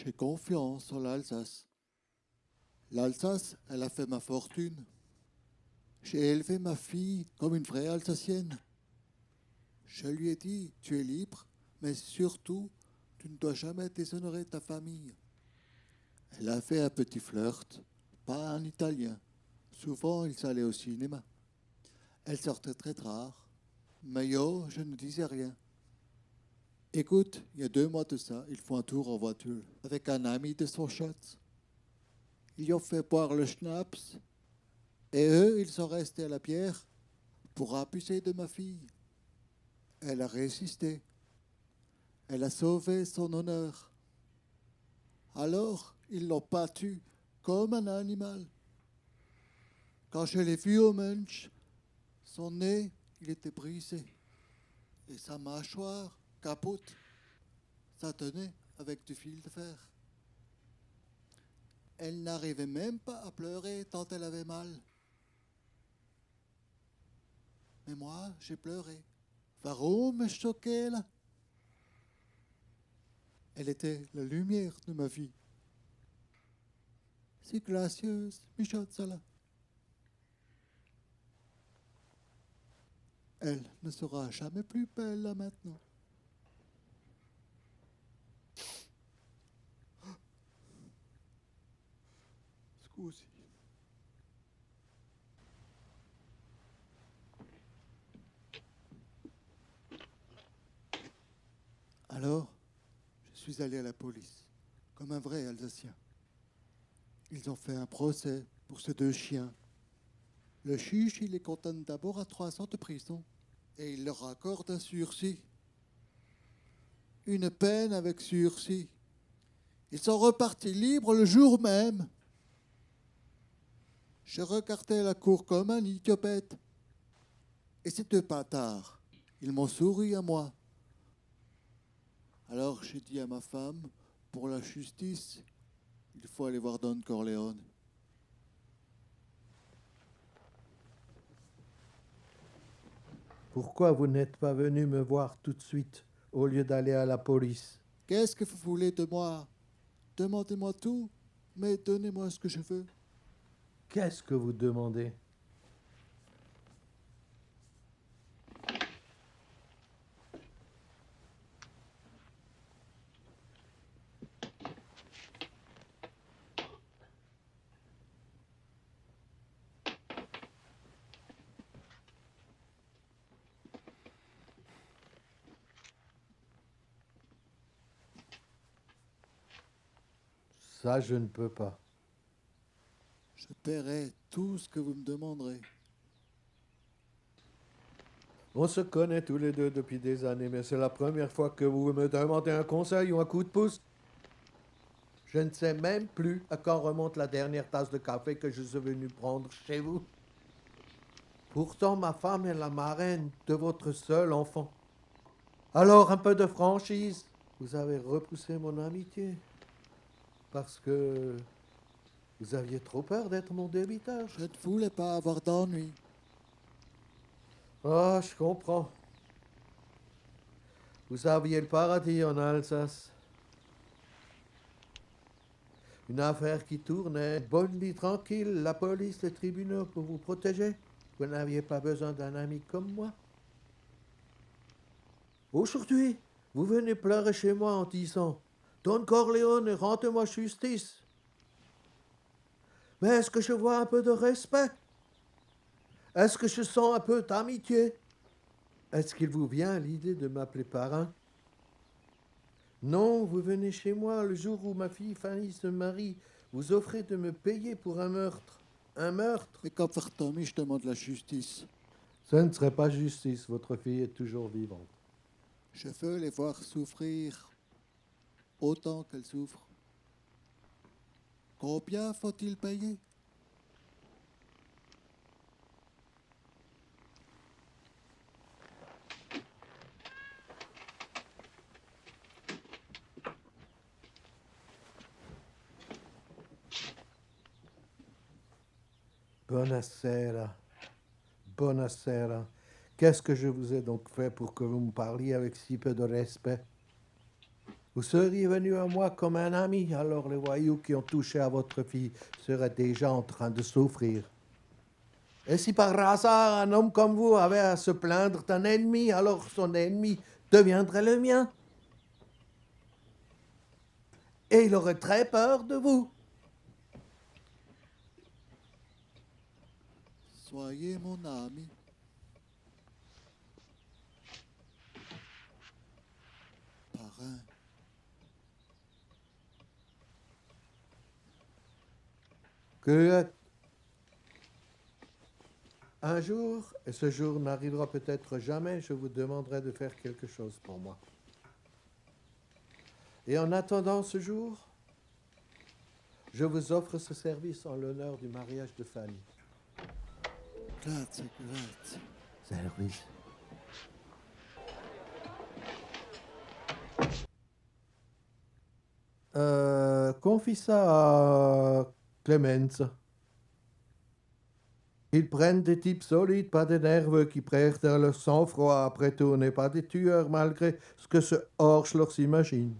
J'ai confiance en l'Alsace. L'Alsace, elle a fait ma fortune. J'ai élevé ma fille comme une vraie Alsacienne. Je lui ai dit, tu es libre, mais surtout, tu ne dois jamais déshonorer ta famille. Elle a fait un petit flirt, pas un italien. Souvent, ils allaient au cinéma. Elle sortait très rare. Mais yo, je ne disais rien. Écoute, il y a 2 mois de ça, ils font un tour en voiture avec un ami de son Schatz. Ils lui ont fait boire le schnapps et eux, ils sont restés à la bière pour abuser de ma fille. Elle a résisté. Elle a sauvé son honneur. Alors, ils l'ont battue comme un animal. Quand je l'ai vu au Munch, son nez, il était brisé. Et sa mâchoire, capote, ça tenait avec du fil de fer. Elle n'arrivait même pas à pleurer tant elle avait mal. Mais moi, j'ai pleuré. Warum choquée là? Elle était la lumière de ma vie. Si gracieuse, Michotzala. Elle ne sera jamais plus belle là maintenant. Scusi. Alors, je suis allé à la police, comme un vrai Alsacien. Ils ont fait un procès pour ces 2 chiens. Le juge, il les condamne d'abord à 3 ans de prison et il leur accorde un sursis. Une peine avec sursis. Ils sont repartis libres le jour même. Je regardais la cour comme un idiopète. Et ces 2 bâtards, ils m'ont souri à moi. Alors j'ai dit à ma femme, pour la justice, il faut aller voir Don Corleone. Pourquoi vous n'êtes pas venu me voir tout de suite au lieu d'aller à la police? Qu'est-ce que vous voulez de moi? Demandez-moi tout, mais donnez-moi ce que je veux. Qu'est-ce que vous demandez? Ça, je ne peux pas. Je paierai tout ce que vous me demanderez. On se connaît tous les deux depuis des années, mais c'est la première fois que vous me demandez un conseil ou un coup de pouce. Je ne sais même plus à quand remonte la dernière tasse de café que je suis venu prendre chez vous. Pourtant, ma femme est la marraine de votre seul enfant. Alors, un peu de franchise. Vous avez repoussé mon amitié parce que vous aviez trop peur d'être mon débiteur. Je ne voulais pas avoir d'ennui. Ah, je comprends. Vous aviez le paradis en Alsace. Une affaire qui tournait, bonne vie tranquille, la police, les tribunaux pour vous protéger. Vous n'aviez pas besoin d'un ami comme moi. Aujourd'hui, vous venez pleurer chez moi en disant Don Corleone, rends-moi justice. Mais est-ce que je vois un peu de respect? Est-ce que je sens un peu d'amitié? Est-ce qu'il vous vient l'idée de m'appeler parrain? Non, vous venez chez moi le jour où ma fille Fanny se marie. Vous offrez de me payer pour un meurtre. Un meurtre? Mais quand faire Tommy, je demande la justice. Ce ne serait pas justice, votre fille est toujours vivante. Je veux les voir souffrir autant qu'elles souffrent. Combien faut-il payer? Buonasera. Buonasera. Qu'est-ce que je vous ai donc fait pour que vous me parliez avec si peu de respect? Vous seriez venu à moi comme un ami, alors les voyous qui ont touché à votre fille seraient déjà en train de souffrir. Et si par hasard un homme comme vous avait à se plaindre d'un ennemi, alors son ennemi deviendrait le mien. Et il aurait très peur de vous. Soyez mon ami. Parrain. Que un jour, et ce jour n'arrivera peut-être jamais, je vous demanderai de faire quelque chose pour moi. Et en attendant ce jour, je vous offre ce service en l'honneur du mariage de Fanny. Grazie, grazie. Service. Confie ça à Clemens. Ils prennent des types solides, pas des nerveux qui perdent leur sang-froid. Après tout, on n'est pas des tueurs malgré ce que ce Horsch leur s'imagine.